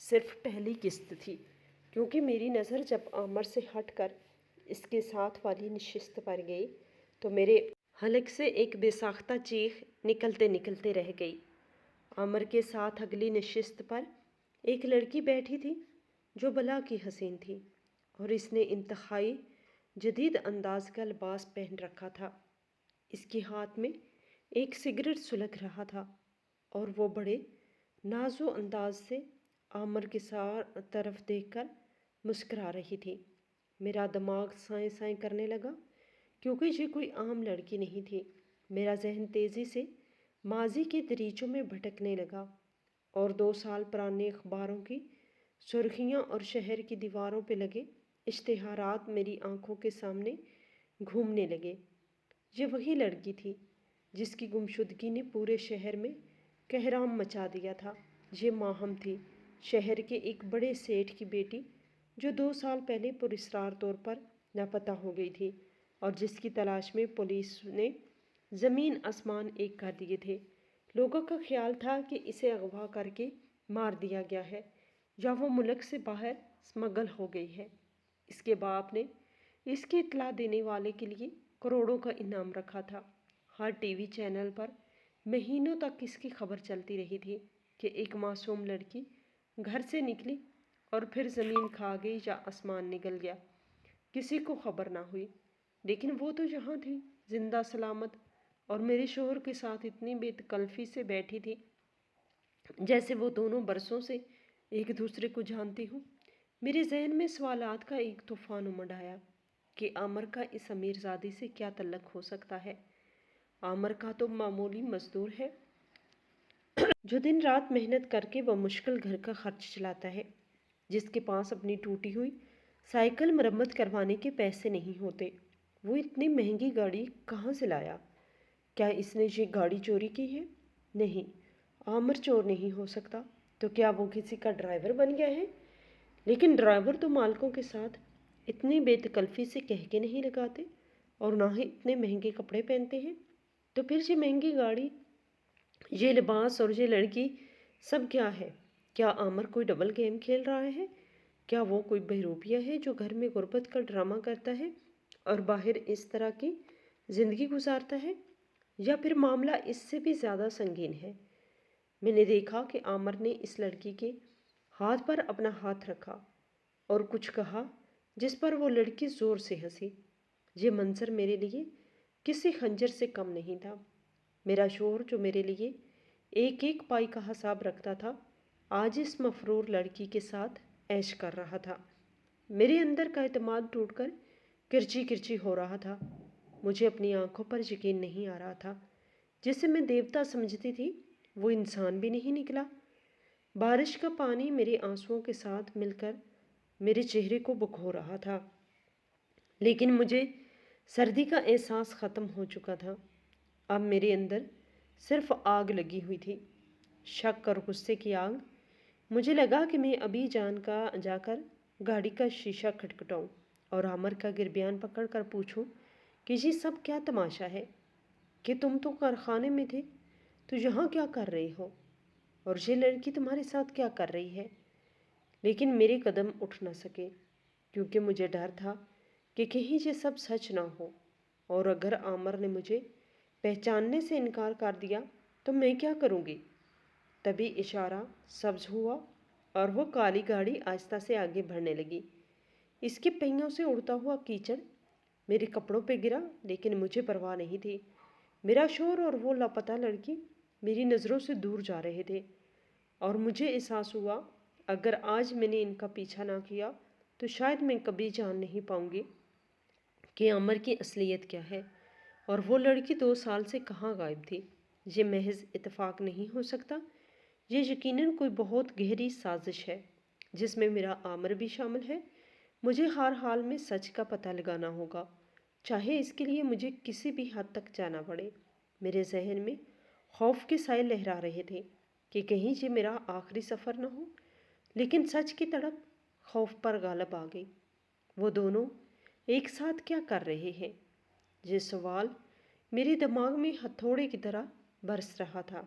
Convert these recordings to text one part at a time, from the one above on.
صرف پہلی قسط تھی، کیونکہ میری نظر جب عامر سے ہٹ کر اس کے ساتھ والی نشست پر گئی تو میرے حلق سے ایک بے ساختہ چیخ نکلتے نکلتے رہ گئی۔ عامر کے ساتھ اگلی نشست پر ایک لڑکی بیٹھی تھی جو بلا کی حسین تھی، اور اس نے انتہائی جدید انداز کا لباس پہن رکھا تھا۔ اس کے ہاتھ میں ایک سگریٹ سلگ رہا تھا اور وہ بڑے ناز و انداز سے عامر کی طرف دیکھ کر مسکرا رہی تھی۔ میرا دماغ سائیں سائیں کرنے لگا، کیونکہ یہ کوئی عام لڑکی نہیں تھی۔ میرا ذہن تیزی سے ماضی کے دریچوں میں بھٹکنے لگا، اور 2 سال پرانے اخباروں کی سرخیاں اور شہر کی دیواروں پہ لگے اشتہارات میری آنکھوں کے سامنے گھومنے لگے۔ یہ وہی لڑکی تھی جس کی گمشدگی نے پورے شہر میں کہرام مچا دیا تھا۔ یہ ماہم تھی، شہر کے ایک بڑے سیٹھ کی بیٹی، جو 2 سال پہلے پراسرار طور پر لاپتہ ہو گئی تھی، اور جس کی تلاش میں پولیس نے زمین آسمان ایک کر دیے تھے۔ لوگوں کا خیال تھا کہ اسے اغوا کر کے مار دیا گیا ہے، یا وہ ملک سے باہر سمگل ہو گئی ہے۔ اس کے باپ نے اس کی اطلاع دینے والے کے لیے کروڑوں کا انعام رکھا تھا۔ ہر ٹی وی چینل پر مہینوں تک اس کی خبر چلتی رہی تھی کہ ایک معصوم لڑکی گھر سے نکلی اور پھر زمین کھا گئی یا آسمان نگل گیا۔ کسی کو خبر نہ ہوئی، لیکن وہ تو یہاں تھی، زندہ سلامت، اور میرے شوہر کے ساتھ اتنی بے تکلفی سے بیٹھی تھی جیسے وہ دونوں برسوں سے ایک دوسرے کو جانتی ہوں۔ میرے ذہن میں سوالات کا ایک طوفان امڈ آیا کہ عامر کا اس امیر زادی سے کیا تعلق ہو سکتا ہے۔ عامر کا تو معمولی مزدور ہے جو دن رات محنت کر کے وہ مشکل گھر کا خرچ چلاتا ہے، جس کے پاس اپنی ٹوٹی ہوئی سائیکل مرمت کروانے کے پیسے نہیں ہوتے۔ وہ اتنی مہنگی گاڑی کہاں سے لایا؟ کیا اس نے یہ گاڑی چوری کی ہے؟ نہیں، عامر چور نہیں ہو سکتا۔ تو کیا وہ کسی کا ڈرائیور بن گیا ہے؟ لیکن ڈرائیور تو مالکوں کے ساتھ اتنی بے تکلفی سے کہہ کے نہیں لگاتے، اور نہ ہی اتنے مہنگے کپڑے پہنتے ہیں۔ تو پھر یہ مہنگی گاڑی، یہ لباس اور یہ لڑکی سب کیا ہے؟ کیا عامر کوئی ڈبل گیم کھیل رہا ہے؟ کیا وہ کوئی بہروپیہ ہے جو گھر میں غربت کا ڈرامہ کرتا ہے اور باہر اس طرح کی زندگی گزارتا ہے؟ یا پھر معاملہ اس سے بھی زیادہ سنگین ہے؟ میں نے دیکھا کہ عامر نے اس لڑکی کے ہاتھ پر اپنا ہاتھ رکھا اور کچھ کہا، جس پر وہ لڑکی زور سے ہنسی۔ یہ منظر میرے لیے کسی خنجر سے کم نہیں تھا۔ میرا شوہر جو میرے لیے ایک ایک پائی کا حساب رکھتا تھا، آج اس مفرور لڑکی کے ساتھ عیش کر رہا تھا۔ میرے اندر کا اعتماد ٹوٹ کر کرچی کرچی ہو رہا تھا۔ مجھے اپنی آنکھوں پر یقین نہیں آ رہا تھا۔ جسے میں دیوتا سمجھتی تھی، وہ انسان بھی نہیں نکلا۔ بارش کا پانی میرے آنسوؤں کے ساتھ مل کر میرے چہرے کو بکھو رہا تھا، لیکن مجھے سردی کا احساس ختم ہو چکا تھا۔ اب میرے اندر صرف آگ لگی ہوئی تھی، شک اور غصے کی آگ۔ مجھے لگا کہ میں ابھی جا کر گاڑی کا شیشہ کھٹکھٹاؤں اور عامر کا گریبان پکڑ کر پوچھوں کہ یہ سب کیا تماشا ہے، کہ تم تو کارخانے میں تھے، تو یہاں کیا کر رہے ہو، اور یہ لڑکی تمہارے ساتھ کیا کر رہی ہے؟ لیکن میرے قدم اٹھ نہ سکے، کیونکہ مجھے ڈر تھا کہ کہیں یہ سب سچ نہ ہو، اور اگر عامر نے مجھے پہچاننے سے انکار کر دیا تو میں کیا کروں گی؟ تبھی اشارہ سبز ہوا اور وہ کالی گاڑی آہستہ سے آگے بڑھنے لگی۔ اس کے پہیوں سے اڑتا ہوا کیچڑ میرے کپڑوں پہ گرا، لیکن مجھے پرواہ نہیں تھی۔ میرا شوہر اور وہ لاپتہ لڑکی میری نظروں سے دور جا رہے تھے، اور مجھے احساس ہوا اگر آج میں نے ان کا پیچھا نہ کیا تو شاید میں کبھی جان نہیں پاؤں گی کہ عامر کی اصلیت کیا ہے، اور وہ لڑکی 2 سال سے کہاں غائب تھی۔ یہ محض اتفاق نہیں ہو سکتا، یہ یقیناً کوئی بہت گہری سازش ہے جس میں میرا عامر بھی شامل ہے۔ مجھے ہر حال میں سچ کا پتہ لگانا ہوگا، چاہے اس کے لیے مجھے کسی بھی حد تک جانا پڑے۔ میرے ذہن میں خوف کے سائے لہرا رہے تھے کہ کہیں یہ میرا آخری سفر نہ ہو، لیکن سچ کی تڑپ خوف پر غالب آ گئی۔ وہ دونوں ایک ساتھ کیا کر رہے ہیں؟ یہ سوال میرے دماغ میں ہتھوڑے کی طرح برس رہا تھا۔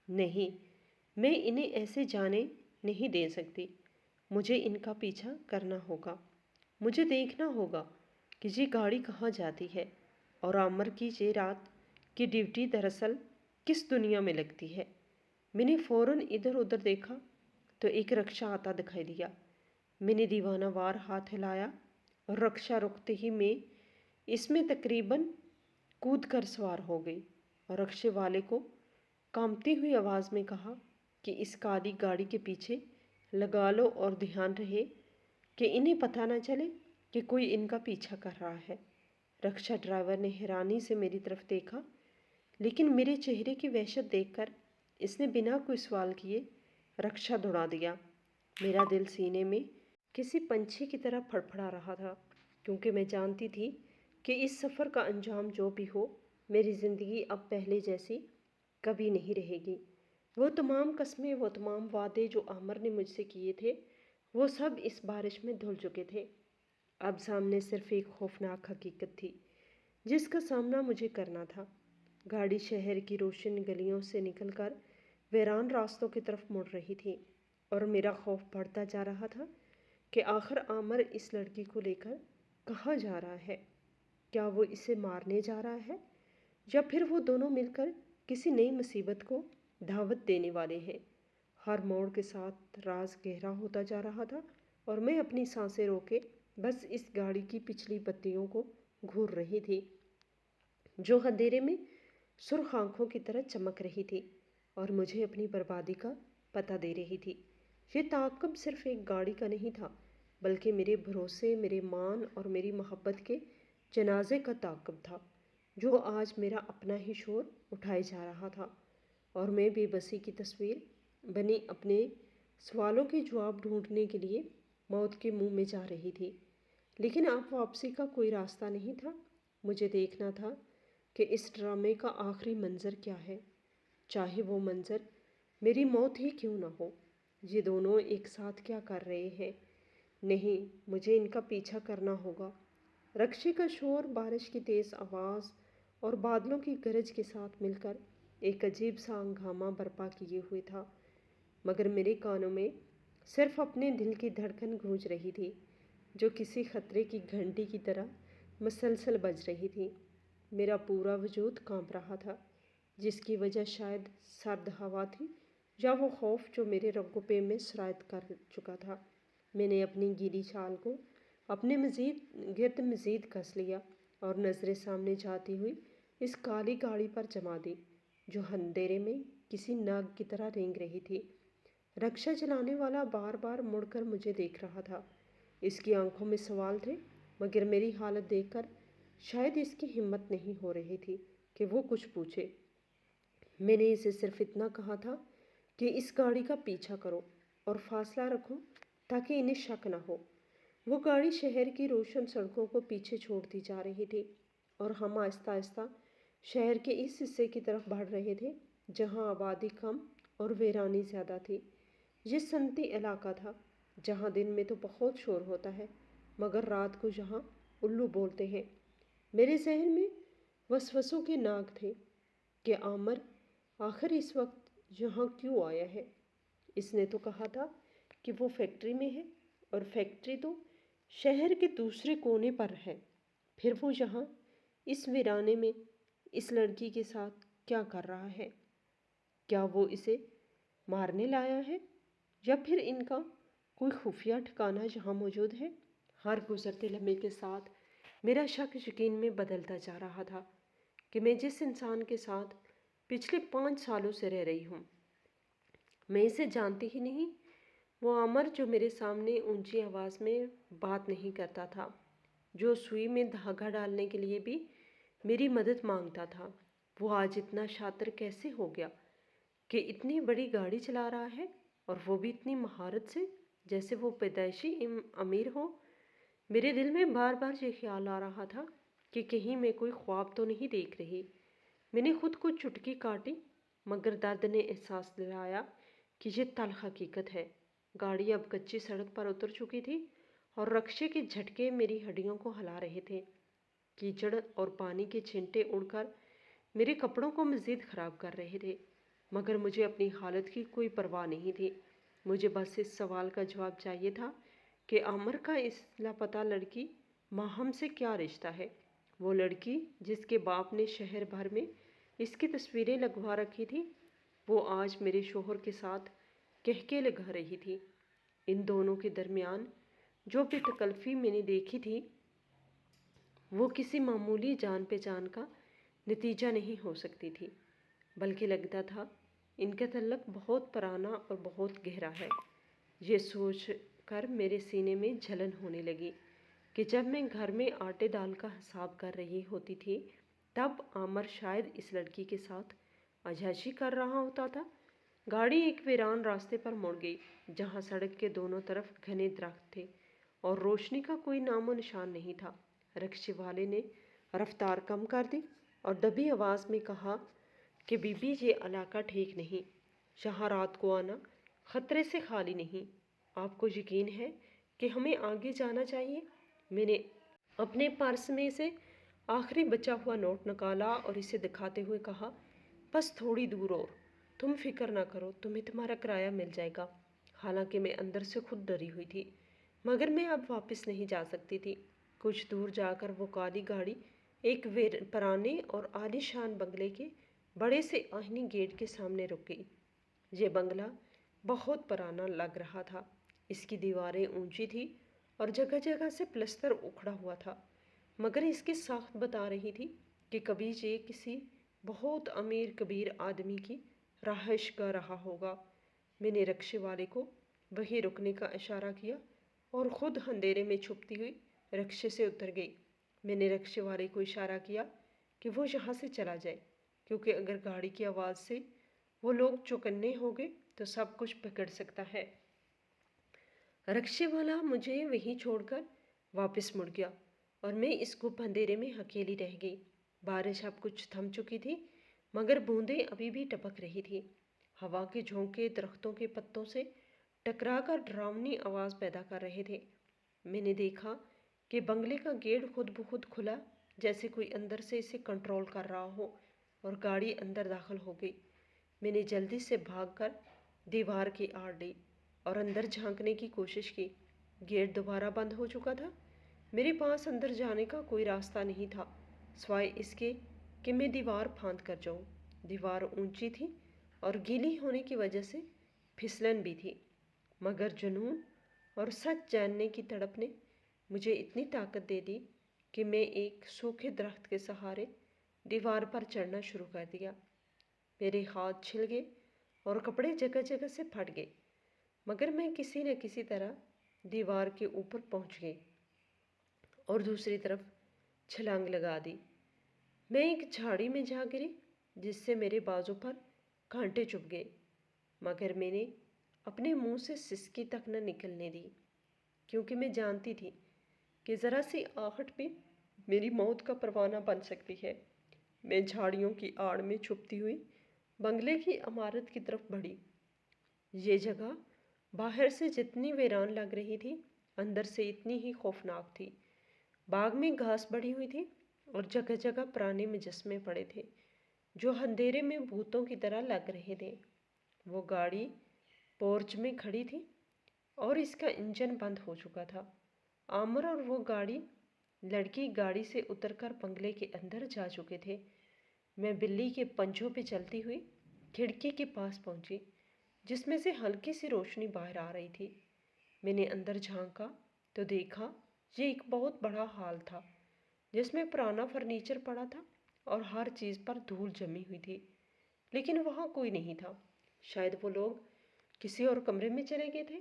نہیں، میں انہیں ایسے جانے نہیں دے سکتی۔ مجھے ان کا پیچھا کرنا ہوگا۔ مجھے دیکھنا ہوگا کہ یہ گاڑی کہاں جاتی ہے اور عامر کی یہ رات کی ڈیوٹی دراصل کس دنیا میں لگتی ہے۔ میں نے فوراً ادھر ادھر دیکھا تو ایک رکشہ آتا دکھائی دیا۔ میں نے دیوانہ وار ہاتھ ہلایا اور رکشہ رکتے ہی میں اس میں تقریباً کود کر سوار ہو گئی اور رکشے والے کو کانپتی ہوئی آواز میں کہا کہ اس کالی گاڑی کے پیچھے لگا لو اور دھیان رہے کہ انہیں پتہ نہ چلے کہ کوئی ان کا پیچھا کر رہا ہے۔ رکشہ ڈرائیور نے حیرانی سے میری طرف دیکھا، لیکن میرے چہرے کی وحشت دیکھ کر اس نے بنا کوئی سوال کیے رکشہ دوڑا دیا۔ میرا دل سینے میں کسی پنچھی کی طرح پھڑپڑا رہا تھا، کیونکہ میں جانتی تھی کہ اس سفر کا انجام جو بھی ہو، میری زندگی اب پہلے جیسی کبھی نہیں رہے گی۔ وہ تمام قسمیں، وہ تمام وعدے جو عامر نے مجھ سے کیے تھے، وہ سب اس بارش میں دھل چکے تھے۔ اب سامنے صرف ایک خوفناک حقیقت تھی جس کا سامنا مجھے کرنا تھا۔ گاڑی شہر کی روشن گلیوں سے نکل کر ویران راستوں کی طرف مڑ رہی تھی اور میرا خوف بڑھتا جا رہا تھا کہ آخر عامر اس لڑکی کو لے کر کہاں جا رہا ہے۔ کیا وہ اسے مارنے جا رہا ہے یا پھر وہ دونوں مل کر کسی نئی مصیبت کو دعوت دینے والے ہیں؟ ہر موڑ کے ساتھ راز گہرا ہوتا جا رہا تھا اور میں اپنی سانسیں روکے بس اس گاڑی کی پچھلی بتیوں کو گھور رہی تھی جو اندھیرے میں سرخ آنکھوں کی طرح چمک رہی تھی اور مجھے اپنی بربادی کا پتہ دے رہی تھی۔ یہ تعاقب صرف ایک گاڑی کا نہیں تھا، بلکہ میرے بھروسے، میرے مان اور میری محبت کے جنازے کا تعاقب تھا، جو آج میرا اپنا ہی شور اٹھائے جا رہا تھا اور میں بے بسی کی تصویر بنی اپنے سوالوں کے جواب ڈھونڈنے کے لیے موت کے منہ میں جا رہی تھی۔ لیکن اب واپسی کا کوئی راستہ نہیں تھا۔ مجھے دیکھنا تھا کہ اس ڈرامے کا آخری منظر کیا ہے، چاہے وہ منظر میری موت ہی کیوں نہ ہو۔ یہ دونوں ایک ساتھ کیا کر رہے ہیں؟ نہیں، مجھے ان کا پیچھا کرنا ہوگا۔ رکشے کا شور بارش کی تیز آواز اور بادلوں کی گرج کے ساتھ مل کر ایک عجیب سا ہنگامہ برپا کیے ہوئے تھا، مگر میرے کانوں میں صرف اپنے دل کی دھڑکن گونج رہی تھی جو کسی خطرے کی گھنٹی کی طرح مسلسل بج رہی تھی۔ میرا پورا وجود کانپ رہا تھا، جس کی وجہ شاید سرد ہوا تھی یا وہ خوف جو میرے رگوں پہ میں سرایت کر چکا تھا۔ میں نے اپنی گیلی چال کو اپنے گرد مزید کس لیا اور نظریں سامنے جاتی ہوئی اس کالی گاڑی پر جما دی جو اندھیرے میں کسی ناگ کی طرح رینگ رہی تھی۔ رکشہ چلانے والا بار بار مڑ کر مجھے دیکھ رہا تھا۔ اس کی آنکھوں میں سوال تھے، مگر میری حالت دیکھ کر شاید اس کی ہمت نہیں ہو رہی تھی کہ وہ کچھ پوچھے۔ میں نے اسے صرف اتنا کہا تھا کہ اس گاڑی کا پیچھا کرو اور فاصلہ رکھو تاکہ انہیں شک نہ ہو۔ وہ گاڑی شہر کی روشن سڑکوں کو پیچھے چھوڑتی جا رہی تھی اور ہم آہستہ آہستہ شہر کے اس حصے کی طرف بڑھ رہے تھے جہاں آبادی کم اور ویرانی زیادہ تھی۔ یہ صنعتی علاقہ تھا جہاں دن میں تو بہت شور ہوتا ہے، مگر رات کو جہاں الو بولتے ہیں۔ میرے ذہن میں وسوسوں کے ناگ تھے کہ عامر آخر اس وقت یہاں کیوں آیا ہے؟ اس نے تو کہا تھا کہ وہ فیکٹری میں ہے، اور فیکٹری تو شہر کے دوسرے کونے پر ہے۔ پھر وہ یہاں اس ویرانے میں اس لڑکی کے ساتھ کیا کر رہا ہے؟ کیا وہ اسے مارنے لایا ہے یا پھر ان کا کوئی خفیہ ٹھکانہ یہاں موجود ہے؟ ہر گزرتے لمحے کے ساتھ میرا شک یقین میں بدلتا جا رہا تھا کہ میں جس انسان کے ساتھ پچھلے 5 سالوں سے رہ رہی ہوں، میں اسے جانتی ہی نہیں۔ وہ عامر جو میرے سامنے اونچی آواز میں بات نہیں کرتا تھا، جو سوئی میں دھاگا ڈالنے کے لیے بھی میری مدد مانگتا تھا، وہ آج اتنا شاطر کیسے ہو گیا کہ اتنی بڑی گاڑی چلا رہا ہے، اور وہ بھی اتنی مہارت سے، جیسے وہ پیدائشی امیر ہو۔ میرے دل میں بار بار یہ خیال آ رہا تھا کہ کہیں میں کوئی خواب تو نہیں دیکھ رہی۔ میں نے خود کو چٹکی کاٹی، مگر درد نے احساس دلایا کہ یہ تلخ حقیقت ہے۔ گاڑی اب کچی سڑک پر اتر چکی تھی اور رکشے کے جھٹکے میری ہڈیوں کو ہلا رہے تھے۔ کیچڑ اور پانی کے چھینٹے اڑ کر میرے کپڑوں کو مزید خراب کر رہے تھے، مگر مجھے اپنی حالت کی کوئی پرواہ نہیں تھی۔ مجھے بس اس سوال کا جواب چاہیے تھا کہ عامر کا اس لاپتہ لڑکی ماہم سے کیا رشتہ ہے؟ وہ لڑکی جس کے باپ نے شہر بھر میں اس کی تصویریں لگوا رکھی تھی، وہ آج میرے شوہر کے ساتھ کہکے لگا رہی تھی۔ ان دونوں کے درمیان جو بے تکلفی میں نے دیکھی تھی، وہ کسی معمولی جان پہچان کا نتیجہ نہیں ہو سکتی تھی، بلکہ لگتا تھا ان کا تعلق بہت پرانا اور بہت گہرا ہے۔ یہ سوچ کر میرے سینے میں جلن ہونے لگی کہ جب میں گھر میں آٹے دال کا حساب کر رہی ہوتی تھی، تب عامر شاید اس لڑکی کے ساتھ عیاشی کر رہا ہوتا تھا۔ گاڑی ایک ویران راستے پر مڑ گئی، جہاں سڑک کے دونوں طرف گھنے درخت تھے اور روشنی کا کوئی نام و نشان نہیں تھا۔ رکشے والے نے رفتار کم کر دی اور دبی آواز میں کہا کہ بی بی، یہ علاقہ ٹھیک نہیں، یہاں رات کو آنا خطرے سے خالی نہیں۔ آپ کو یقین ہے کہ ہمیں آگے جانا چاہیے؟ میں نے اپنے پرس میں سے آخری بچا ہوا نوٹ نکالا اور اسے دکھاتے ہوئے کہا، بس تھوڑی دور اور، تم فکر نہ کرو، تمہیں تمہارا کرایہ مل جائے گا۔ حالانکہ میں اندر سے خود ڈری ہوئی تھی، مگر میں اب واپس نہیں جا سکتی تھی۔ کچھ دور جا کر وہ کالی گاڑی ایک پرانے اور عالی شان بنگلے کے بڑے سے آہنی گیٹ کے سامنے رک گئی۔ یہ بنگلہ بہت پرانا لگ رہا تھا۔ اس کی دیواریں اونچی تھیں اور جگہ جگہ سے پلستر اکھڑا ہوا تھا، مگر اس کی ساخت بتا رہی تھی کہ کبھی یہ کسی بہت امیر کبیر آدمی کی رہائش گاہ رہا ہوگا۔ میں نے رکشے والے کو وہیں رکنے کا اشارہ کیا اور خود اندھیرے میں چھپتی ہوئی رکشے سے اتر گئی۔ میں نے رکشے والے کو اشارہ کیا کہ وہ یہاں سے چلا جائے، کیونکہ اگر گاڑی کی آواز سے وہ لوگ چوکنے ہو گئے تو سب کچھ بگڑ سکتا ہے۔ رکشے والا مجھے وہیں چھوڑ کر واپس مڑ گیا اور میں اس گپ اندھیرے میں اکیلی رہ گئی۔ بارش اب کچھ تھم چکی تھی، مگر بوندیں ابھی بھی ٹپک رہی تھی۔ ہوا کے جھونکے درختوں کے پتوں سے ٹکرا کر ڈراؤنی آواز پیدا کر رہے تھے۔ میں نے دیکھا کہ بنگلے کا گیٹ خود بخود کھلا، جیسے کوئی اندر سے اسے کنٹرول کر رہا ہو، اور گاڑی اندر داخل ہو گئی۔ میں نے جلدی سے بھاگ کر دیوار کی آڑ لی اور اندر جھانکنے کی کوشش کی۔ گیٹ دوبارہ بند ہو چکا تھا۔ میرے پاس اندر جانے کا کوئی راستہ نہیں تھا، سوائے اس کے کہ میں دیوار پھاند کر جاؤں۔ دیوار اونچی تھی اور گیلی ہونے کی وجہ سے پھسلن بھی تھی، مگر جنون اور سچ جاننے کی تڑپ نے مجھے اتنی طاقت دے دی کہ میں ایک سوکھے درخت کے سہارے دیوار پر چڑھنا شروع کر دیا۔ میرے ہاتھ چھل گئے اور کپڑے جگہ جگہ سے پھٹ گئے، مگر میں کسی نہ کسی طرح دیوار کے اوپر پہنچ گئی اور دوسری طرف چھلانگ لگا دی۔ میں ایک جھاڑی میں جا گری جس سے میرے بازو پر کانٹے چبھ گئے، مگر میں نے اپنے منہ سے سسکی تک نہ نکلنے دی، کیونکہ میں جانتی تھی کہ ذرا سی آہٹ میں میری موت کا پروانہ بن سکتی ہے۔ میں جھاڑیوں کی آڑ میں چھپتی ہوئی بنگلے کی عمارت کی طرف بڑھی۔ یہ جگہ باہر سے جتنی ویران لگ رہی تھی، اندر سے اتنی ہی خوفناک تھی۔ باغ میں گھاس بڑھی ہوئی تھی اور جگہ جگہ پرانے مجسمے پڑے تھے جو اندھیرے میں بھوتوں کی طرح لگ رہے تھے۔ وہ گاڑی پورچ میں کھڑی تھی اور اس کا انجن بند ہو چکا تھا۔ عامر اور وہ لڑکی گاڑی سے اتر کر بنگلے کے اندر جا چکے تھے۔ میں بلی کے پنجوں پہ چلتی ہوئی کھڑکی کے پاس پہنچی، جس میں سے ہلکی سی روشنی باہر آ رہی تھی۔ میں نے اندر جھانکا تو دیکھا یہ ایک بہت بڑا ہال تھا، جس میں پرانا فرنیچر پڑا تھا اور ہر چیز پر دھول جمی ہوئی تھی، لیکن وہاں کوئی نہیں تھا۔ شاید وہ لوگ کسی اور کمرے میں چلے گئے تھے۔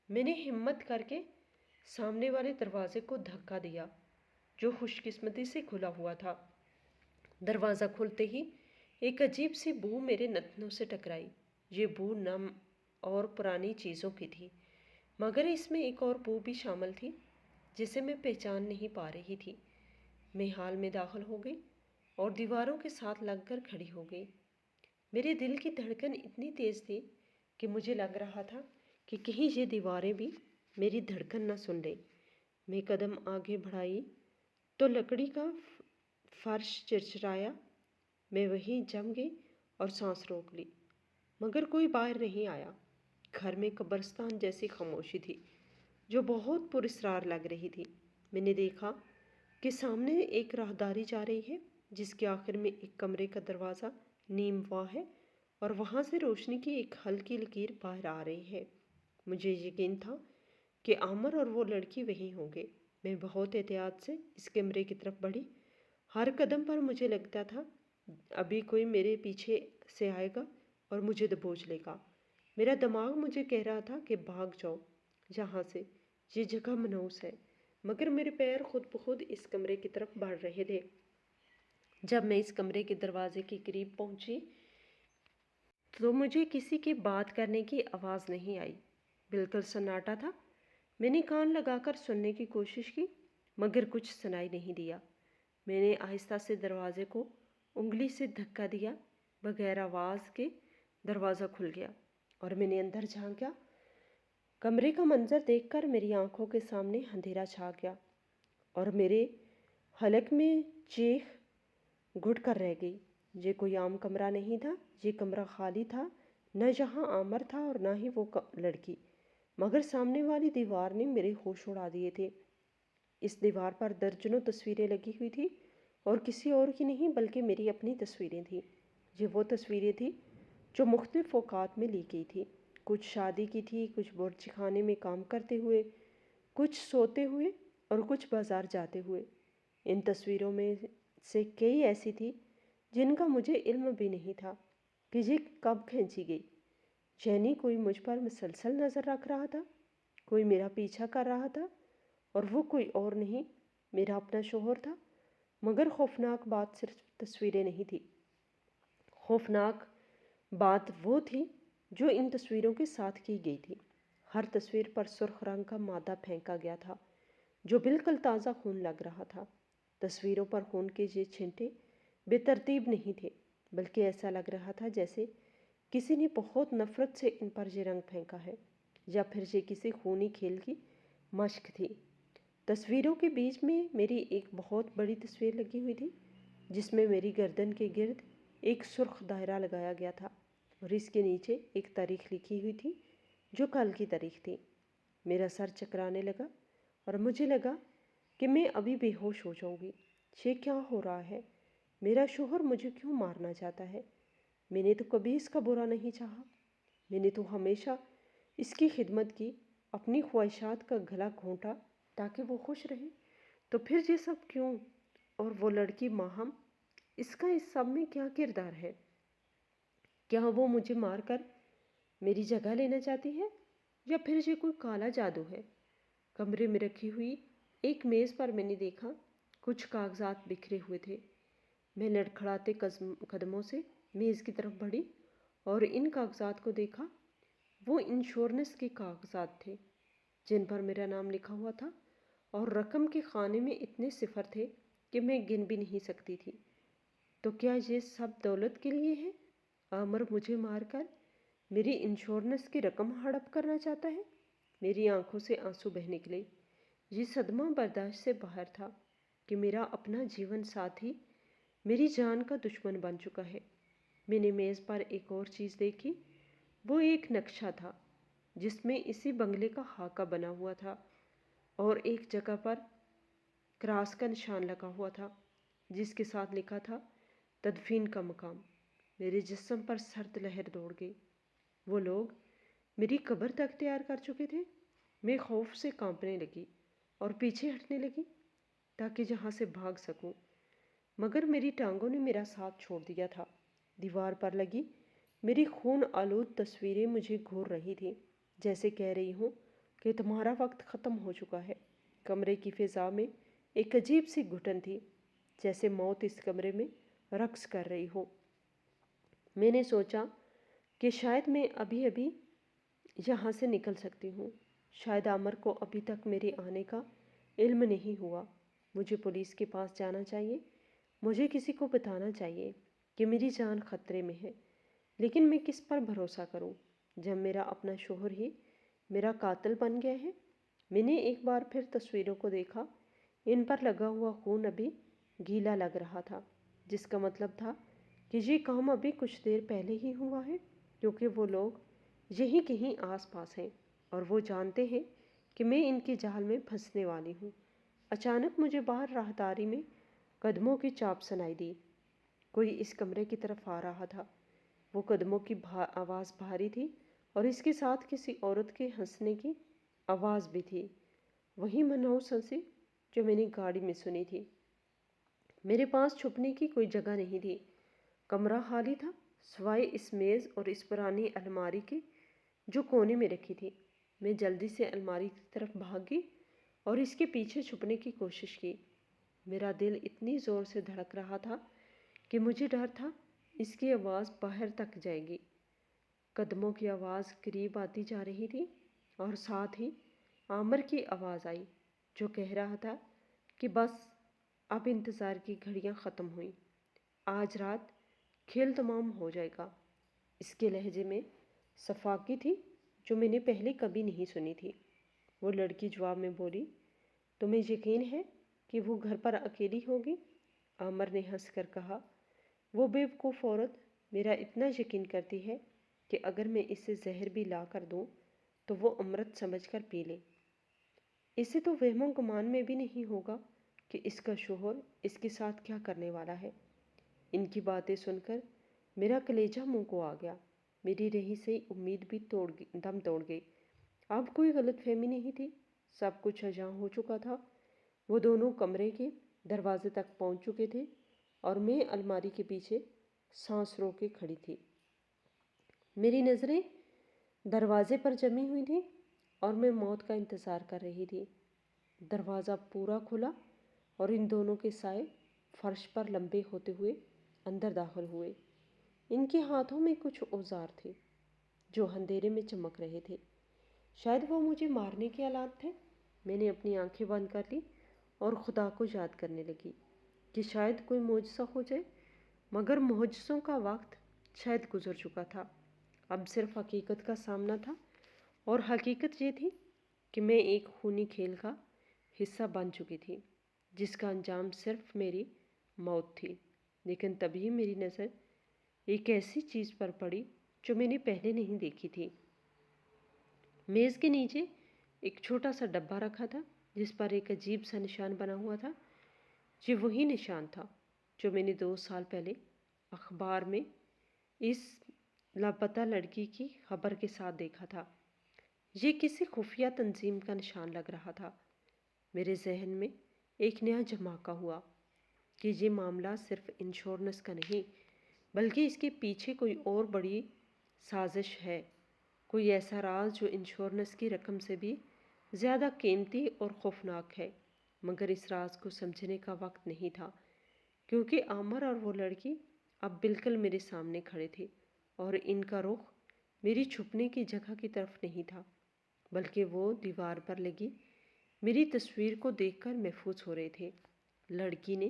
میں نے ہمت کر کے سامنے والے دروازے کو دھکا دیا، جو خوش قسمتی سے کھلا ہوا تھا۔ دروازہ کھلتے ہی ایک عجیب سی بو میرے نتنوں سے ٹکرائی۔ یہ بو نم اور پرانی چیزوں کی تھی، مگر اس میں ایک اور بو بھی شامل تھی جسے میں پہچان نہیں پا رہی تھی۔ میں ہال میں داخل ہو گئی اور دیواروں کے ساتھ لگ کر کھڑی ہو گئی۔ میرے دل کی دھڑکن اتنی تیز تھی کہ مجھے لگ رہا تھا کہ کہیں یہ دیواریں بھی میری دھڑکن نہ سن لیں۔ میں قدم آگے بڑھائی تو لکڑی کا فرش چرچرایا۔ میں وہیں جم گئی اور سانس روک لی، مگر کوئی باہر نہیں آیا۔ گھر میں قبرستان جیسی خاموشی تھی جو بہت پراسرار لگ رہی تھی۔ میں نے دیکھا کہ سامنے ایک راہداری جا رہی ہے جس کے آخر میں ایک کمرے کا دروازہ نیم واہ ہے اور وہاں سے روشنی کی ایک ہلکی لکیر باہر آ رہی ہے۔ مجھے یقین تھا کہ عامر اور وہ لڑکی وہیں ہوں گے۔ میں بہت احتیاط سے اس کمرے کی طرف بڑھی۔ ہر قدم پر مجھے لگتا تھا ابھی کوئی میرے پیچھے سے آئے گا اور مجھے دبوچ لے گا۔ میرا دماغ مجھے کہہ رہا تھا کہ بھاگ جاؤ یہاں سے، یہ جگہ منحوس ہے، مگر میرے پیر خود بخود اس کمرے کی طرف بڑھ رہے تھے۔ جب میں اس کمرے کے دروازے کے قریب پہنچی تو مجھے کسی کے بات کرنے کی آواز نہیں آئی، بالکل سناٹا تھا۔ میں نے کان لگا کر سننے کی کوشش کی مگر کچھ سنائی نہیں دیا۔ میں نے آہستہ سے دروازے کو انگلی سے دھکا دیا، بغیر آواز کے دروازہ کھل گیا اور میں نے اندر جھانکا۔ کمرے کا منظر دیکھ کر میری آنکھوں کے سامنے اندھیرا چھا گیا اور میرے حلق میں چیخ گھٹ کر رہ گئی۔ یہ کوئی عام کمرہ نہیں تھا، یہ کمرہ خالی تھا، نہ یہاں عامر تھا اور نہ ہی وہ لڑکی، مگر سامنے والی دیوار نے میرے ہوش اڑا دیے تھے۔ اس دیوار پر درجنوں تصویریں لگی ہوئی تھی اور کسی اور کی نہیں بلکہ میری اپنی تصویریں تھیں۔ یہ وہ تصویریں تھیں جو مختلف اوقات میں لی گئی تھی، کچھ شادی کی تھی، کچھ باورچی خانے میں کام کرتے ہوئے، کچھ سوتے ہوئے اور کچھ بازار جاتے ہوئے۔ ان تصویروں میں سے کئی ایسی تھی جن کا مجھے علم بھی نہیں تھا کہ یہ کب کھینچی گئی، یعنی کوئی مجھ پر مسلسل نظر رکھ رہا تھا، کوئی میرا پیچھا کر رہا تھا اور وہ کوئی اور نہیں میرا اپنا شوہر تھا۔ مگر خوفناک بات صرف تصویریں نہیں تھی، خوفناک بات وہ تھی جو ان تصویروں کے ساتھ کی گئی تھی۔ ہر تصویر پر سرخ رنگ کا مادہ پھینکا گیا تھا جو بالکل تازہ خون لگ رہا تھا۔ تصویروں پر خون کے یہ چھینٹے بے ترتیب نہیں تھے بلکہ ایسا لگ رہا تھا جیسے کسی نے بہت نفرت سے ان پر یہ رنگ پھینکا ہے یا پھر یہ کسی خونی کھیل کی مشق تھی۔ تصویروں کے بیچ میں میری ایک بہت بڑی تصویر لگی ہوئی تھی جس میں میری گردن کے گرد ایک سرخ دائرہ لگایا گیا تھا اور اس کے نیچے ایک تاریخ لکھی ہوئی تھی جو کل کی تاریخ تھی۔ میرا سر چکرانے لگا اور مجھے لگا کہ میں ابھی بے ہوش ہو جاؤں گی۔ یہ کیا ہو رہا ہے؟ میرا شوہر مجھے کیوں مارنا چاہتا ہے؟ میں نے تو کبھی اس کا برا نہیں چاہا، میں نے تو ہمیشہ اس کی خدمت کی، اپنی خواہشات کا گلا گھونٹا تاکہ وہ خوش رہے، تو پھر یہ سب کیوں؟ اور وہ لڑکی ماہم، اس کا اس سب میں کیا کردار ہے؟ کیا وہ مجھے مار کر میری جگہ لینا چاہتی ہے یا پھر یہ کوئی کالا جادو ہے؟ کمرے میں رکھی ہوئی ایک میز پر میں نے دیکھا کچھ کاغذات بکھرے ہوئے تھے۔ میں لڑکھڑاتے قدموں سے میز کی طرف بڑھی اور ان کاغذات کو دیکھا۔ وہ انشورنس کے کاغذات تھے جن پر میرا نام لکھا ہوا تھا اور رقم کے خانے میں اتنے صفر تھے کہ میں گن بھی نہیں سکتی تھی۔ تو کیا یہ سب دولت کے لیے ہے؟ عامر مجھے مار کر میری انشورنس کی رقم ہڑپ کرنا چاہتا ہے؟ میری آنکھوں سے آنسو بہہ نکلے۔ یہ صدمہ برداشت سے باہر تھا کہ میرا اپنا جیون ساتھی میری جان کا دشمن بن چکا ہے۔ میں نے میز پر ایک اور چیز دیکھی، وہ ایک نقشہ تھا جس میں اسی بنگلے کا خاکہ بنا ہوا تھا اور ایک جگہ پر کراس کا نشان لگا ہوا تھا جس کے ساتھ لکھا تھا تدفین کا مقام۔ میرے جسم پر سرد لہر دوڑ گئی۔ وہ لوگ میری قبر تک تیار کر چکے تھے۔ میں خوف سے کانپنے لگی اور پیچھے ہٹنے لگی تاکہ جہاں سے بھاگ سکوں، مگر میری ٹانگوں نے میرا ساتھ چھوڑ دیا تھا۔ دیوار پر لگی میری خون آلود تصویریں مجھے گھور رہی تھیں، جیسے کہہ رہی ہوں کہ تمہارا وقت ختم ہو چکا ہے۔ کمرے کی فضا میں ایک عجیب سی گھٹن تھی، جیسے موت اس کمرے میں رقص کر رہی ہو۔ میں نے سوچا کہ شاید میں ابھی ابھی یہاں سے نکل سکتی ہوں، شاید عامر کو ابھی تک میرے آنے کا علم نہیں ہوا۔ مجھے پولیس کے پاس جانا چاہیے، مجھے کسی کو بتانا چاہیے کہ میری جان خطرے میں ہے، لیکن میں کس پر بھروسہ کروں جب میرا اپنا شوہر ہی میرا قاتل بن گیا ہے؟ میں نے ایک بار پھر تصویروں کو دیکھا۔ ان پر لگا ہوا خون ابھی گیلا لگ رہا تھا، جس کا مطلب تھا کہ یہ کام ابھی کچھ دیر پہلے ہی ہوا ہے، کیونکہ وہ لوگ یہی کہیں آس پاس ہیں اور وہ جانتے ہیں کہ میں ان کے جال میں پھنسنے والی ہوں۔ اچانک مجھے باہر راہداری میں قدموں کی چاپ سنائی دی۔ کوئی اس کمرے کی طرف آ رہا تھا۔ وہ قدموں کی آواز بھاری تھی اور اس کے ساتھ کسی عورت کے ہنسنے کی آواز بھی تھی، وہی منحوس ہنسی جو میں نے گاڑی میں سنی تھی۔ میرے پاس چھپنے کی کوئی جگہ نہیں تھی۔ کمرہ خالی تھا سوائے اس میز اور اس پرانی الماری کے جو کونے میں رکھی تھی۔ میں جلدی سے الماری کی طرف بھاگی اور اس کے پیچھے چھپنے کی کوشش کی۔ میرا دل اتنی زور سے دھڑک رہا تھا کہ مجھے ڈر تھا اس کی آواز باہر تک جائے گی۔ قدموں کی آواز قریب آتی جا رہی تھی اور ساتھ ہی عامر کی آواز آئی جو کہہ رہا تھا کہ بس اب انتظار کی گھڑیاں ختم ہوئیں، آج رات کھیل تمام ہو جائے گا۔ اس کے لہجے میں صفاقی تھی جو میں نے پہلے کبھی نہیں سنی تھی۔ وہ لڑکی جواب میں بولی، تمہیں یقین ہے کہ وہ گھر پر اکیلی ہوگی؟ عامر نے ہنس کر کہا، وہ بیوقوف عورت میرا اتنا یقین کرتی ہے کہ اگر میں اسے زہر بھی لا کر دوں تو وہ امرت سمجھ کر پی لے۔ اسے تو وہم و گمان میں بھی نہیں ہوگا کہ اس کا شوہر اس کے ساتھ کیا کرنے والا ہے۔ ان کی باتیں سن کر میرا کلیجہ منہ کو آ گیا۔ میری رہی سے امید بھی دم توڑ گئی۔ اب کوئی غلط فہمی نہیں تھی، سب کچھ اجاں ہو چکا تھا۔ وہ دونوں کمرے کے دروازے تک پہنچ چکے تھے اور میں الماری کے پیچھے سانس روک کے کھڑی تھی۔ میری نظریں دروازے پر جمی ہوئی تھیں اور میں موت کا انتظار کر رہی تھی۔ دروازہ پورا کھلا اور ان دونوں کے سائے فرش پر لمبے ہوتے ہوئے اندر داخل ہوئے۔ ان کے ہاتھوں میں کچھ اوزار تھے جو اندھیرے میں چمک رہے تھے۔ شاید وہ مجھے مارنے کے آلات تھے۔ میں نے اپنی آنکھیں بند کر لی اور خدا کو یاد کرنے لگی کہ شاید کوئی معجزہ ہو جائے، مگر معجزوں کا وقت شاید گزر چکا تھا۔ اب صرف حقیقت کا سامنا تھا اور حقیقت یہ تھی کہ میں ایک خونی کھیل کا حصہ بن چکی تھی جس کا انجام صرف میری موت تھی۔ لیکن تبھی میری نظر ایک ایسی چیز پر پڑی جو میں نے پہلے نہیں دیکھی تھی۔ میز کے نیچے ایک چھوٹا سا ڈبہ رکھا تھا جس پر ایک عجیب سا نشان بنا ہوا تھا۔ یہ وہی نشان تھا جو میں نے 2 سال پہلے اخبار میں اس لاپتہ لڑکی کی خبر کے ساتھ دیکھا تھا۔ یہ کسی خفیہ تنظیم کا نشان لگ رہا تھا۔ میرے ذہن میں ایک نیا جھماکا ہوا کہ یہ معاملہ صرف انشورنس کا نہیں بلکہ اس کے پیچھے کوئی اور بڑی سازش ہے، کوئی ایسا راز جو انشورنس کی رقم سے بھی زیادہ قیمتی اور خوفناک ہے۔ مگر اس راز کو سمجھنے کا وقت نہیں تھا، کیونکہ عامر اور وہ لڑکی اب بالکل میرے سامنے کھڑے تھے اور ان کا رخ میری چھپنے کی جگہ کی طرف نہیں تھا بلکہ وہ دیوار پر لگی میری تصویر کو دیکھ کر محفوظ ہو رہے تھے۔ لڑکی نے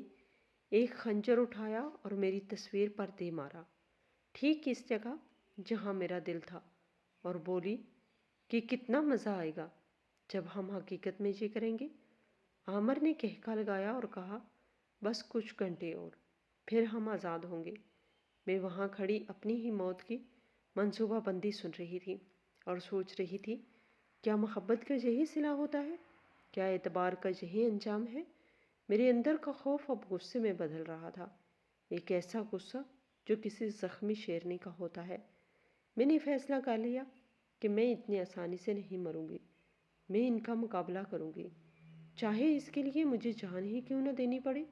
ایک خنجر اٹھایا اور میری تصویر پر دے مارا، ٹھیک اس جگہ جہاں میرا دل تھا، اور بولی کہ کتنا مزہ آئے گا جب ہم حقیقت میں یہ کریں گے۔ عامر نے کہکا لگایا اور کہا، بس کچھ گھنٹے اور پھر ہم آزاد ہوں گے۔ میں وہاں کھڑی اپنی ہی موت کی منصوبہ بندی سن رہی تھی اور سوچ رہی تھی، کیا محبت کا یہی صلہ ہوتا ہے؟ کیا اعتبار کا یہی انجام ہے؟ میرے اندر کا خوف اب غصے میں بدل رہا تھا، ایک ایسا غصہ جو کسی زخمی شیرنی کا ہوتا ہے۔ میں نے فیصلہ کر لیا کہ میں اتنی آسانی سے نہیں مروں گی، میں ان کا مقابلہ کروں گی، چاہے اس کے لیے مجھے جان ہی کیوں نہ دینی پڑے۔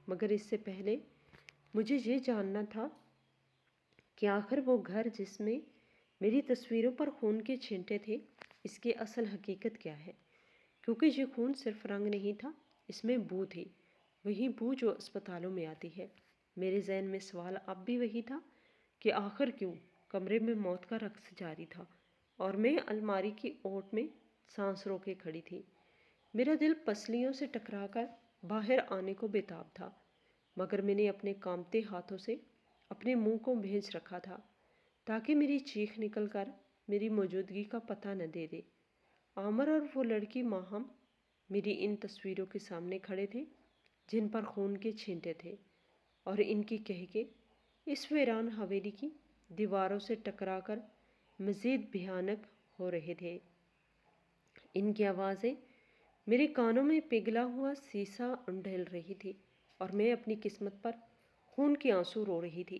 مگر اس سے پہلے مجھے یہ جاننا تھا کہ آخر وہ گھر جس میں میری تصویروں پر خون کے چھینٹے تھے، اس کی اصل حقیقت کیا ہے؟ کیونکہ یہ خون صرف رنگ نہیں تھا، اس میں بو تھی، وہی بو جو اسپتالوں میں آتی ہے۔ میرے ذہن میں سوال اب بھی وہی تھا کہ آخر کیوں؟ کمرے میں موت کا رقص جاری تھا اور میں الماری کی اوٹ میں سانس روکے کھڑی تھی۔ میرا دل پسلیوں سے ٹکرا کر باہر آنے کو بےتاب تھا، مگر میں نے اپنے کانپتے ہاتھوں سے اپنے منہ کو بھیج رکھا تھا تاکہ میری چیخ نکل کر میری موجودگی کا پتہ نہ دے دے۔ عامر اور وہ لڑکی ماہم میری ان تصویروں کے سامنے کھڑے تھے جن پر خون کے چھینٹے تھے، اور ان کی کہکے اس ویران حویلی کی دیواروں سے ٹکرا کر مزید بھیانک ہو رہے تھے۔ ان کی آوازیں میرے کانوں میں پگھلا ہوا سیسا ڈھل رہی تھی اور میں اپنی قسمت پر خون کے آنسو رو رہی تھی۔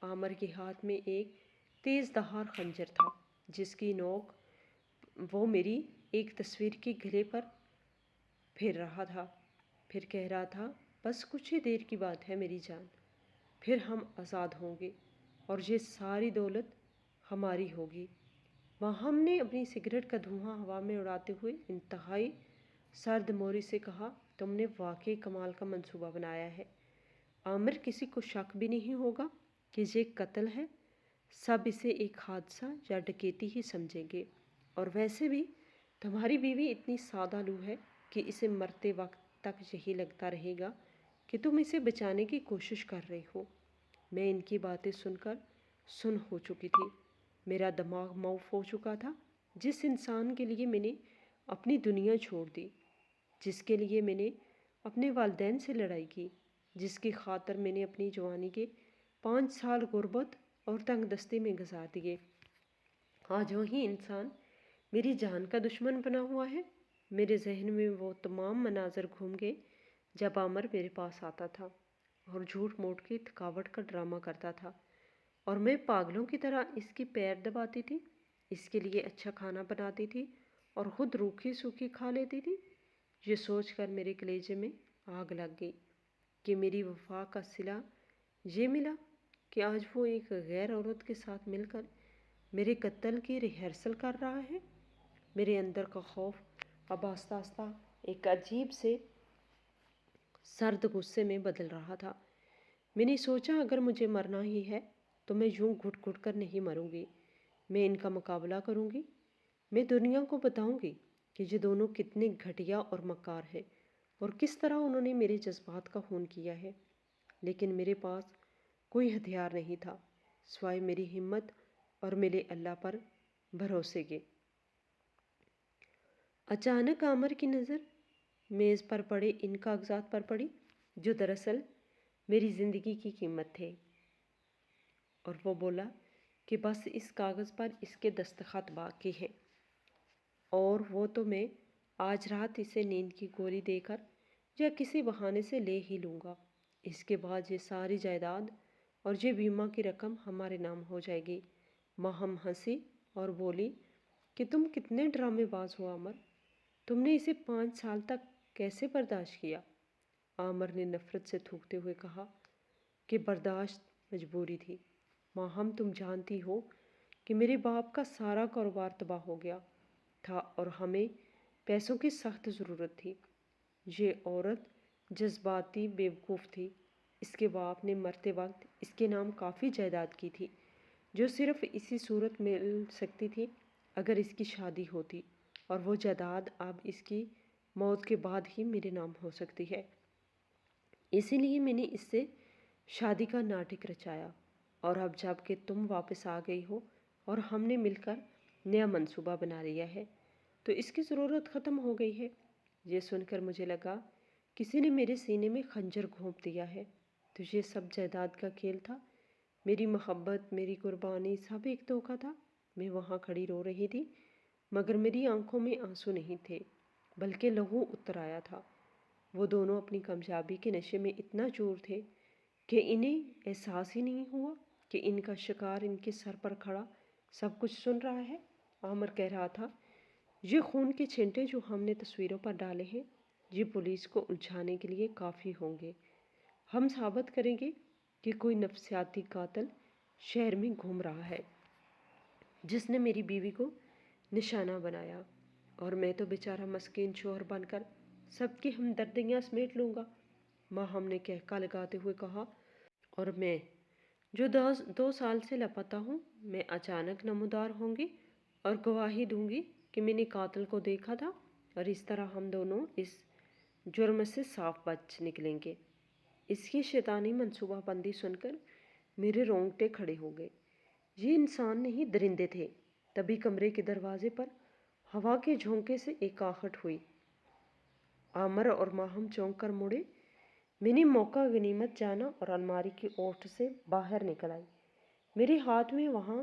عامر کے ہاتھ میں ایک تیز دھار خنجر تھا جس کی نوک وہ میری ایک تصویر کے گلے پر پھیر رہا تھا۔ پھر کہہ رہا تھا، بس کچھ ہی دیر کی بات ہے میری جان، پھر ہم آزاد ہوں گے اور یہ ساری دولت ہماری ہوگی۔ ماہم نے اپنی سگریٹ کا دھواں ہوا میں اڑاتے ہوئے انتہائی سرد موری سے کہا، تم نے واقعی کمال کا منصوبہ بنایا ہے عامر، کسی کو شک بھی نہیں ہوگا کہ یہ قتل ہے، سب اسے ایک حادثہ یا ڈکیتی ہی سمجھیں گے، اور ویسے بھی تمہاری بیوی اتنی سادہ لو ہے کہ اسے مرتے وقت تک یہی لگتا رہے گا کہ تم اسے بچانے کی کوشش کر رہے ہو۔ میں ان کی باتیں سن کر سن ہو چکی تھی، میرا دماغ معاف ہو چکا تھا۔ جس انسان کے لیے میں نے اپنی دنیا چھوڑ دی، جس کے لیے میں نے اپنے والدین سے لڑائی کی، جس کی خاطر میں نے اپنی جوانی کے 5 سال غربت اور تنگ دستی میں گزار دیے، آج وہی انسان میری جان کا دشمن بنا ہوا ہے۔ میرے ذہن میں وہ تمام مناظر گھوم گئے جب عامر میرے پاس آتا تھا اور جھوٹ موٹ کی تھکاوٹ کا ڈرامہ کرتا تھا، اور میں پاگلوں کی طرح اس کی پیر دباتی تھی، اس کے لیے اچھا کھانا بناتی تھی اور خود روکھی سوکھی کھا لیتی تھی۔ یہ سوچ کر میرے کلیجے میں آگ لگ گئی کہ میری وفا کا صلہ یہ ملا کہ آج وہ ایک غیر عورت کے ساتھ مل کر میرے قتل کی ریہرسل کر رہا ہے۔ میرے اندر کا خوف اب آہستہ آہستہ ایک عجیب سے سرد غصے میں بدل رہا تھا۔ میں نے سوچا، اگر مجھے مرنا ہی ہے تو میں یوں گھٹ گھٹ کر نہیں مروں گی، میں ان کا مقابلہ کروں گی، میں دنیا کو بتاؤں گی کہ یہ دونوں کتنے گھٹیا اور مکار ہیں اور کس طرح انہوں نے میرے جذبات کا خون کیا ہے۔ لیکن میرے پاس کوئی ہتھیار نہیں تھا سوائے میری ہمت اور میرے اللہ پر بھروسے کے۔ اچانک عامر کی نظر میز پر پڑے ان کاغذات پر پڑی جو دراصل میری زندگی کی قیمت تھے، اور وہ بولا کہ بس اس کاغذ پر اس کے دستخط باقی ہیں، اور وہ تو میں آج رات اسے نیند کی گولی دے کر یا کسی بہانے سے لے ہی لوں گا۔ اس کے بعد یہ ساری جائیداد اور یہ بیمہ کی رقم ہمارے نام ہو جائے گی۔ ماہم ہنسی اور بولی کہ تم کتنے ڈرامے باز ہو عامر، تم نے اسے 5 سال تک کیسے برداشت کیا؟ عامر نے نفرت سے تھوکتے ہوئے کہا کہ برداشت مجبوری تھی۔ ماہم، تم جانتی ہو کہ میرے باپ کا سارا کاروبار تباہ ہو گیا تھا اور ہمیں پیسوں کی سخت ضرورت تھی۔ یہ عورت جذباتی بیوقوف تھی، اس کے باپ نے مرتے وقت اس کے نام کافی جائیداد کی تھی جو صرف اسی صورت مل سکتی تھی اگر اس کی شادی ہوتی، اور وہ جائیداد اب اس کی موت کے بعد ہی میرے نام ہو سکتی ہے۔ اسی لیے میں نے اس سے شادی کا ناٹک رچایا، اور اب جب کہ تم واپس آ گئی ہو اور ہم نے مل کر نیا منصوبہ بنا لیا ہے تو اس کی ضرورت ختم ہو گئی ہے۔ یہ سن کر مجھے لگا کسی نے میرے سینے میں خنجر گھونپ دیا ہے۔ تو یہ سب جائیداد کا کھیل تھا، میری محبت، میری قربانی، سب ایک دھوکہ تھا۔ میں وہاں کھڑی رو رہی تھی، مگر میری آنکھوں میں آنسو نہیں تھے بلکہ لہو اتر آیا تھا۔ وہ دونوں اپنی کامیابی کے نشے میں اتنا چور تھے کہ انہیں احساس ہی نہیں ہوا کہ ان کا شکار ان کے سر پر کھڑا سب کچھ سن رہا ہے۔ عامر کہہ رہا تھا، یہ خون کے چھینٹے جو ہم نے تصویروں پر ڈالے ہیں یہ پولیس کو الجھانے کے لیے کافی ہوں گے۔ ہم ثابت کریں گے کہ کوئی نفسیاتی قاتل شہر میں گھوم رہا ہے جس نے میری بیوی کو نشانہ بنایا، اور میں تو بیچارہ مسکین شوہر بن کر سب کی ہمدردیاں سمیٹ لوں گا۔ ماہم نے کہکا لگاتے ہوئے کہا، اور میں جو 2 سال سے لاپتہ ہوں، میں اچانک نمودار ہوں گی اور گواہی دوں گی کہ میں نے قاتل کو دیکھا تھا، اور اس طرح ہم دونوں اس جرم سے صاف بچ نکلیں گے۔ اس کی شیطانی منصوبہ بندی سن کر میرے رونگٹے کھڑے ہو گئے۔ یہ انسان نہیں، درندے تھے۔ تبھی کمرے کے دروازے پر ہوا کے جھونکے سے ایک آہٹ ہوئی۔ عامر اور ماہم چونک کر مڑے۔ میں نے موقع غنیمت جانا اور الماری کی اوٹ سے باہر نکل آئی۔ میرے ہاتھ میں وہاں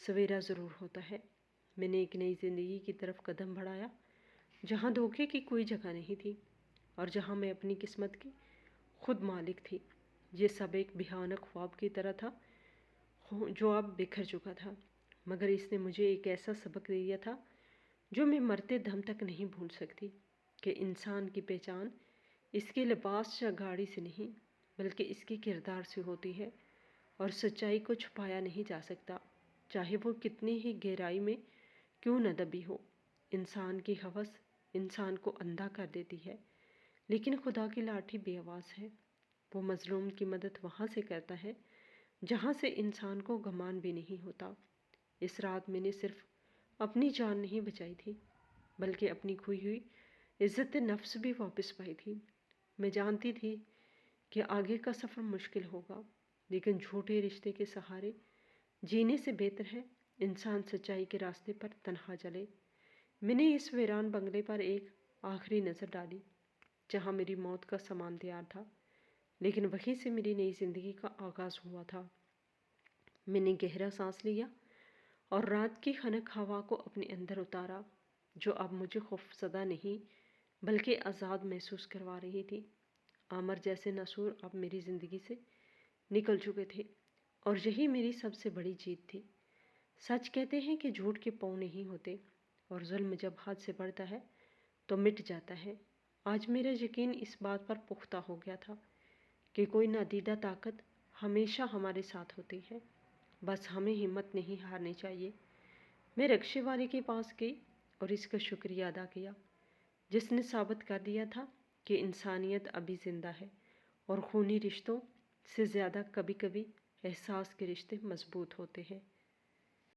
سویرا ضرور ہوتا ہے۔ میں نے ایک نئی زندگی کی طرف قدم بڑھایا، جہاں دھوکے کی کوئی جگہ نہیں تھی اور جہاں میں اپنی قسمت کی خود مالک تھی۔ یہ سب ایک بھیانک خواب کی طرح تھا جو اب بکھر چکا تھا، مگر اس نے مجھے ایک ایسا سبق دیا تھا جو میں مرتے دم تک نہیں بھول سکتی، کہ انسان کی پہچان اس کے لباس یا گاڑی سے نہیں بلکہ اس کے کردار سے ہوتی ہے، اور سچائی کو چھپایا نہیں جا سکتا، چاہے وہ کتنی ہی گہرائی میں کیوں نہ دبی ہو۔ انسان کی ہوس انسان کو اندھا کر دیتی ہے، لیکن خدا کی لاٹھی بے آواز ہے۔ وہ مظلوم کی مدد وہاں سے کرتا ہے جہاں سے انسان کو گمان بھی نہیں ہوتا۔ اس رات میں نے صرف اپنی جان نہیں بچائی تھی، بلکہ اپنی کھوئی ہوئی عزت نفس بھی واپس پائی تھی۔ میں جانتی تھی کہ آگے کا سفر مشکل ہوگا، لیکن جھوٹے رشتے کے سہارے جینے سے بہتر ہے انسان سچائی کے راستے پر تنہا چلے۔ میں نے اس ویران بنگلے پر ایک آخری نظر ڈالی جہاں میری موت کا سامان تیار تھا، لیکن وہیں سے میری نئی زندگی کا آغاز ہوا تھا۔ میں نے گہرا سانس لیا اور رات کی خنک ہوا کو اپنے اندر اتارا، جو اب مجھے خوفزدہ نہیں بلکہ آزاد محسوس کروا رہی تھی۔ عامر جیسے ناسور اب میری زندگی سے نکل چکے تھے، اور یہی میری سب سے بڑی جیت تھی۔ سچ کہتے ہیں کہ جھوٹ کے پاؤں نہیں ہوتے، اور ظلم جب حد سے بڑھتا ہے تو مٹ جاتا ہے۔ آج میرا یقین اس بات پر پختہ ہو گیا تھا کہ کوئی نادیدہ طاقت ہمیشہ ہمارے ساتھ ہوتی ہے، بس ہمیں ہمت نہیں ہارنی چاہیے۔ میں رکشے والے کے پاس گئی اور اس کا شکریہ ادا کیا، جس نے ثابت کر دیا تھا کہ انسانیت ابھی زندہ ہے، اور خونی رشتوں سے زیادہ کبھی کبھی احساس کے رشتے مضبوط ہوتے ہیں۔